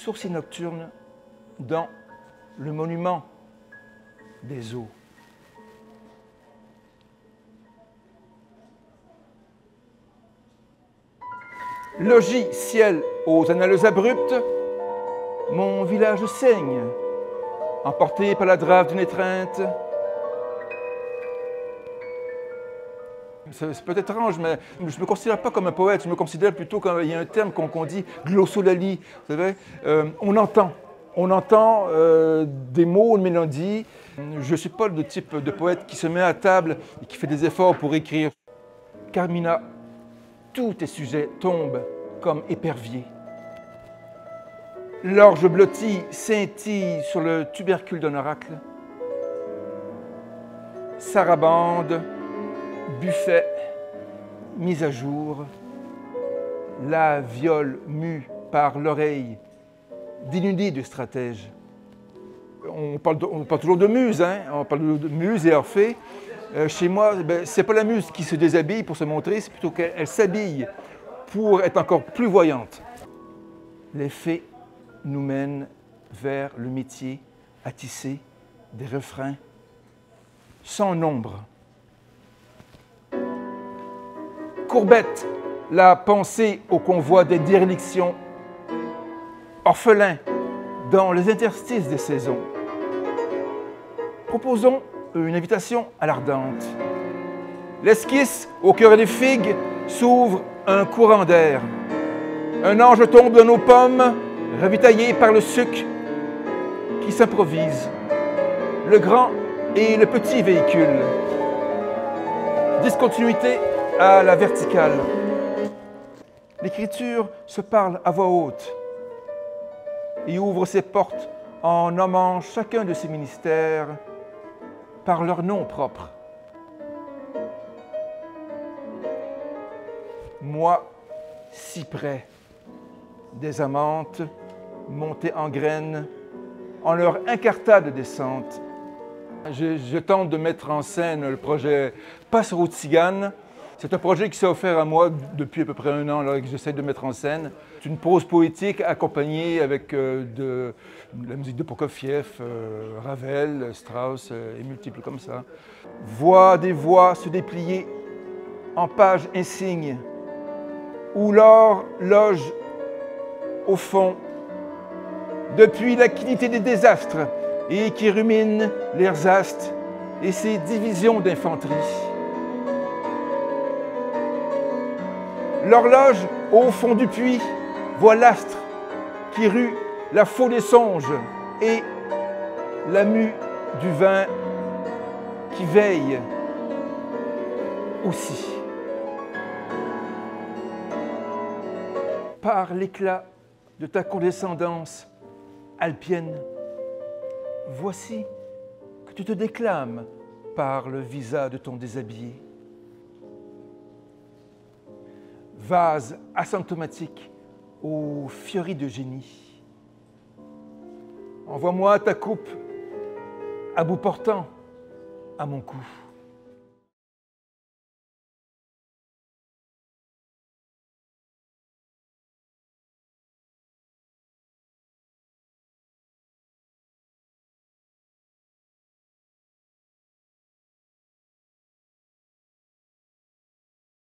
sourcils nocturnes dans le monument des eaux. Logis, ciel aux annales abruptes, mon village saigne, emporté par la drave d'une étreinte. C'est peut-être étrange, mais je ne me considère pas comme un poète, je me considère plutôt comme, il y a un terme qu'on dit glossolalie, vous savez, on entend des mots, une mélodie. Je ne suis pas le type de poète qui se met à table et qui fait des efforts pour écrire. Carmina, tous tes sujets tombent comme éperviers. L'orge blottie scintille sur le tubercule d'un oracle. Sarabande, buffet, mise à jour, la viole mue par l'oreille d'inunis de stratèges. On parle toujours de muse, hein? On parle de muse et Orphée. Chez moi, ce n'est pas la muse qui se déshabille pour se montrer, c'est plutôt qu'elle s'habille pour être encore plus voyante. Les fées nous mènent vers le métier à tisser des refrains sans nombre. Courbette, la pensée au convoi des dérélictions, orphelin dans les interstices des saisons. Proposons une invitation à l'ardente. L'esquisse au cœur des figues s'ouvre un courant d'air. Un ange tombe dans nos pommes, ravitaillé par le suc qui s'improvise. Le grand et le petit véhicule. Discontinuité à la verticale. L'écriture se parle à voix haute et ouvre ses portes en nommant chacun de ses ministères par leur nom propre. Moi, si près des amantes montées en graines en leur incartade descente. Je tente de mettre en scène le projet Passereau Tzigane. C'est un projet qui s'est offert à moi depuis à peu près 1 an là, que j'essaie de mettre en scène. C'est une prose poétique accompagnée avec de la musique de Prokofiev, Ravel, Strauss et multiples comme ça. Voix des voix se déplier en pages insignes où l'or loge au fond depuis l'aquilité des désastres et qui rumine leurs astres et ses divisions d'infanterie. L'horloge au fond du puits voit l'astre qui rue la faux des songes et la mue du vin qui veille aussi. Par l'éclat de ta condescendance alpienne, voici que tu te déclames par le visa de ton déshabillé. Vase asymptomatique aux fioris de génie. Envoie-moi ta coupe à bout portant à mon cou.